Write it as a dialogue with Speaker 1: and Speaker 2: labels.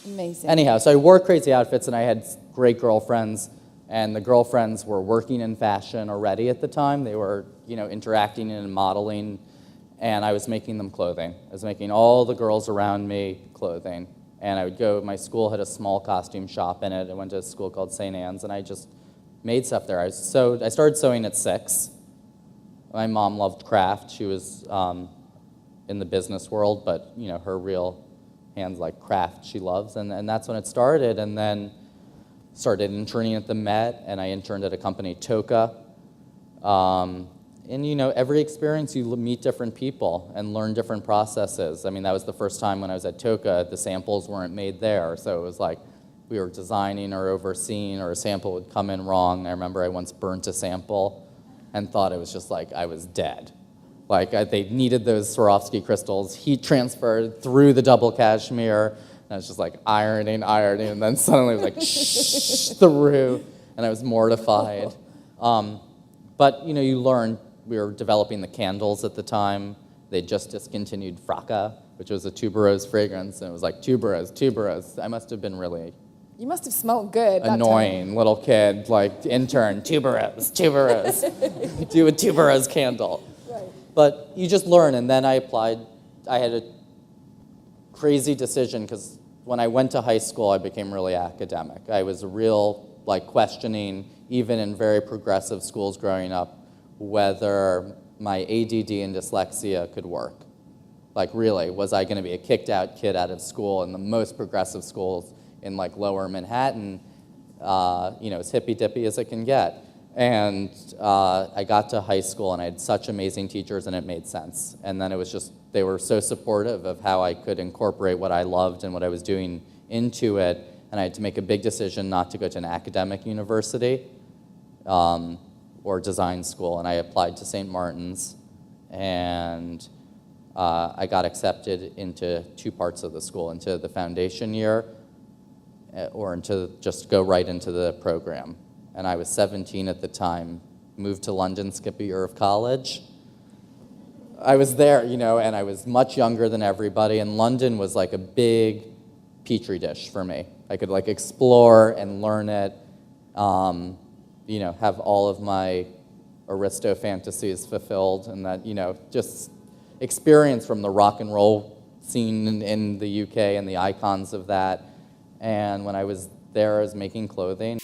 Speaker 1: Amazing.
Speaker 2: Anyhow, so I wore crazy outfits, and I had great girlfriends, and the girlfriends were working in fashion already at the time. They were, interacting and modeling, and I was making them clothing. I was making all the girls around me clothing, and I would go, my school had a small costume shop in it. I went to a school called St. Anne's, and I just made stuff there. I started sewing at 6. My mom loved craft. She was in the business world, but, her real hands like craft she loves, and that's when it started. And then started interning at the Met, and I interned at a company, Toka. And every experience you meet different people and learn different processes. I mean, that was the first time when I was at Toka, the samples weren't made there, so it was like we were designing or overseeing, or a sample would come in wrong. I remember I once burnt a sample and thought it was just like I was dead. Like they needed those Swarovski crystals, heat transferred through the double cashmere, and I was just like ironing, and then suddenly it was like shh through, and I was mortified. But you learn. We were developing the candles at the time. They just discontinued Fracca, which was a tuberose fragrance, and it was like tuberose. I must have been really
Speaker 1: You must have smelled good.
Speaker 2: annoying little kid, like intern, tuberose. Do a tuberose candle.
Speaker 1: Right.
Speaker 2: But you just learn, and then I applied. I had a crazy decision, because when I went to high school, I became really academic. I was real, questioning, even in very progressive schools growing up, whether my ADD and dyslexia could work. Like, really, was I going to be a kicked-out kid out of school in the most progressive schools in, lower Manhattan, as hippy-dippy as it can get? And I got to high school, and I had such amazing teachers, and it made sense. And then it was just, they were so supportive of how I could incorporate what I loved and what I was doing into it, and I had to make a big decision not to go to an academic university or design school, and I applied to St. Martin's, and I got accepted into 2 parts of the school, into the foundation year, or into just go right into the program. And I was 17 at the time, moved to London, skip a year of college. I was there, and I was much younger than everybody, and London was like a big petri dish for me. I could explore and learn it, have all of my aristo fantasies fulfilled, and that, just experience from the rock and roll scene in the UK and the icons of that. And when I was there, I was making clothing.